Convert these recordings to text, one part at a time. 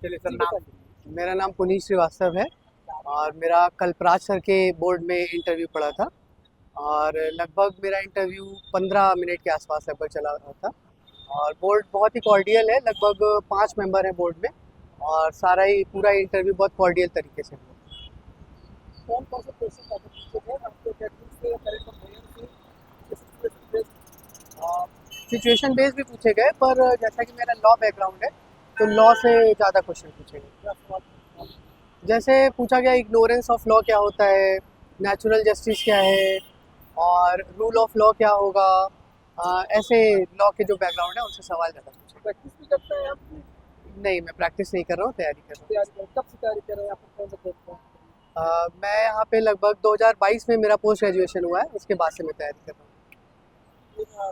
चलिए सर, नाम मेरा नाम पुनीत श्रीवास्तव है और मेरा कल्पराज सर के बोर्ड में इंटरव्यू पड़ा था और लगभग मेरा इंटरव्यू 15 मिनट के आसपास लगभग चला रहा था। और बोर्ड बहुत ही कॉर्डियल है, लगभग 5 मेंबर हैं बोर्ड में और सारा ही पूरा इंटरव्यू बहुत कॉर्डियल तरीके से हुआ। कौन कौन से क्वेश्चन आपको पूछे थे? आपके टेक्निक से, करंट अफेयर से, सिचुएशन बेस्ड भी पूछे गए, पर जैसा कि मेरा लॉ बैकग्राउंड है तो लॉ से ज़्यादा क्वेश्चन पूछे गए। जैसे पूछा गया इग्नोरेंस ऑफ लॉ क्या होता है, नेचुरल जस्टिस क्या है और रूल ऑफ लॉ क्या होगा। ऐसे लॉ के जो बैकग्राउंड है उनसे सवाल ज़्यादा पूछे। प्रैक्टिस भी करते हैं आप? नहीं, मैं प्रैक्टिस नहीं कर रहा हूँ, तैयारी कर रहा हूँ। तैयारी कब से तैयारी कर रहे हैं? आपको कौन सा कोर्स है? मैं यहाँ पे लगभग 2022 में मेरा पोस्ट ग्रेजुएशन हुआ है, उसके बाद से मैं तैयारी कर रहा हूँ।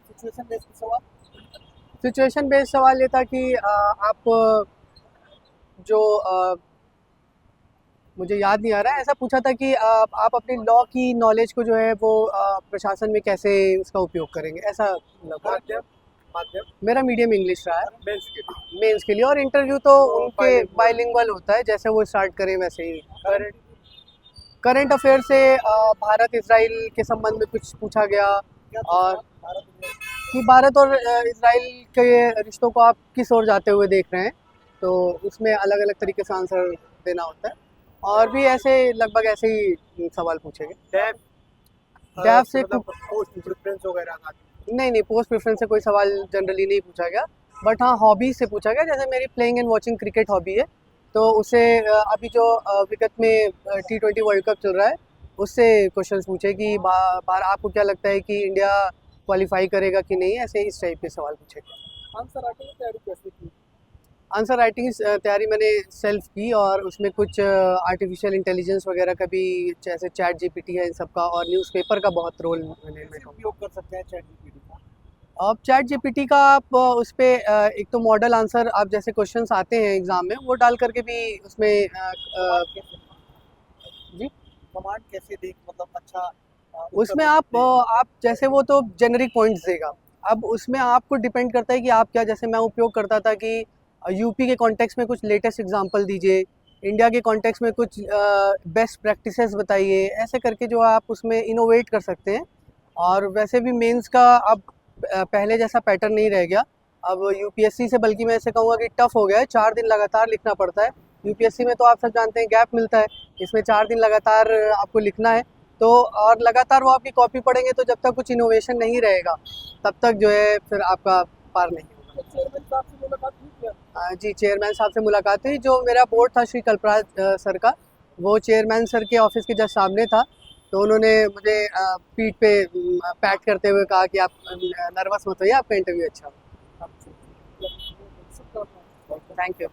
सिचुएशन बेस्ड सवाल। सिचुएशन बेस्ड सवाल ये था कि आप जो मुझे याद नहीं आ रहा है, ऐसा पूछा था कि आप अपनी लॉ की नॉलेज को जो है वो प्रशासन में कैसे उसका उपयोग करेंगे, ऐसा माध्यम माध्यम मेरा मीडियम इंग्लिश रहा है बेस के लिए। मेंस के लिए। और इंटरव्यू तो तो उनके बाइलिंगुअल होता है, जैसे वो स्टार्ट करें वैसे ही। करंट अफेयर से भारत इसराइल के संबंध में कुछ पूछा गया और कि भारत और इसराइल के रिश्तों को आप किस ओर जाते हुए देख रहे हैं, तो उसमें अलग अलग तरीके से आंसर देना होता है। और भी ऐसे लगभग ऐसे ही सवाल पूछे गए। डैफ से पोस्ट प्रेफरेंस वगैरह का? नहीं, पोस्ट प्रेफरेंस से कोई सवाल जनरली नहीं पूछा गया, बट हाँ हॉबीज से पूछा गया। जैसे मेरी playing and watching cricket hobby है, तो उससे अभी जो विगत में T20 वर्ल्ड कप चल रहा है उससे क्वेश्चंस पूछे कि आपको क्या लगता है कि इंडिया क्वालिफाई करेगा कि नहीं, ऐसे इस टाइप के सवाल पूछे गए। आंसर राइटिंग की तैयारी कैसे की? आंसर राइटिंग तैयारी मैंने सेल्फ की और उसमें कुछ आर्टिफिशियल इंटेलिजेंस वगैरह का भी, जैसे चैट जीपीटी है इन सब का, और न्यूज़पेपर का बहुत रोल मैंने उपयोग कर सकते हैं चैट जीपीटी का? अब चैट जीपीटी का आप उस पर एक तो मॉडल आंसर, आप जैसे क्वेश्चंस आते हैं एग्जाम में वो डाल करके भी उसमें जी कमांड कैसे देख, मतलब अच्छा उसमें आप जैसे वो तो जेनरिक पॉइंट्स देगा। अब उसमें आपको डिपेंड करता है कि आप क्या, जैसे मैं उपयोग करता था कि यूपी के कॉन्टेक्स्ट में कुछ लेटेस्ट एग्जांपल दीजिए, इंडिया के कॉन्टेक्स्ट में कुछ बेस्ट प्रैक्टिसेस बताइए, ऐसे करके जो आप उसमें इनोवेट कर सकते हैं। और वैसे भी मेंस का अब पहले जैसा पैटर्न नहीं रह गया। अब यूपीएससी से बल्कि मैं ऐसे कहूँगा कि टफ हो गया है, 4 दिन लगातार लिखना पड़ता है। यूपीएससी में तो आप सब जानते हैं गैप मिलता है, इसमें 4 दिन लगातार आपको लिखना है। तो और लगातार वो आपकी कॉपी पढ़ेंगे तो जब तक कुछ इनोवेशन नहीं रहेगा तब तक जो है फिर आपका पार नहीं होगा। चेयरमैन साहब से मुलाकात हुई क्या? जी, चेयरमैन साहब से मुलाकात हुई। जो मेरा बोर्ड था श्री कल्पराज सर का, वो चेयरमैन सर के ऑफिस के जस्ट सामने था, तो उन्होंने मुझे पीठ पे पैट करते हुए कहा कि आप नर्वस मत होइए, आपका इंटरव्यू अच्छा हो। Thank you.